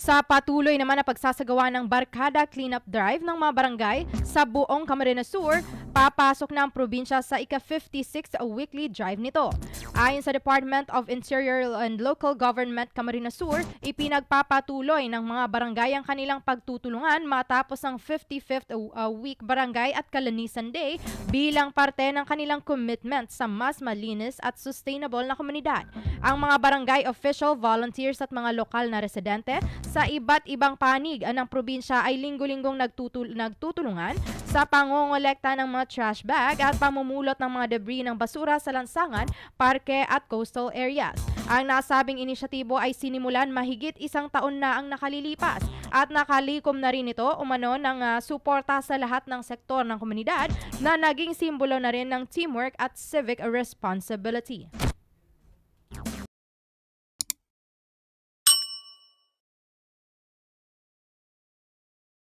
Sa patuloy naman na pagsasagawa ng barkada cleanup drive ng mga barangay sa buong Camarines Sur, papasok na ang probinsya sa ika-56 weekly drive nito. Ayon sa Department of Interior and Local Government Camarines Sur, ipinagpapatuloy ng mga barangay ang kanilang pagtutulungan matapos ang 55th week barangay at Kalinisan Day bilang parte ng kanilang commitment sa mas malinis at sustainable na komunidad. Ang mga barangay official, volunteers at mga lokal na residente sa iba't ibang panig ng probinsya ay linggo-linggong nagtutulungan sa pangongolekta ng mga trash bag at pamumulot ng mga debris ng basura sa lansangan, parke at coastal areas. Ang nasabing inisyatibo ay sinimulan mahigit 1 taon na ang nakalilipas at nakalikom na rin ito umano ng suporta sa lahat ng sektor ng komunidad na naging simbolo na rin ng teamwork at civic responsibility.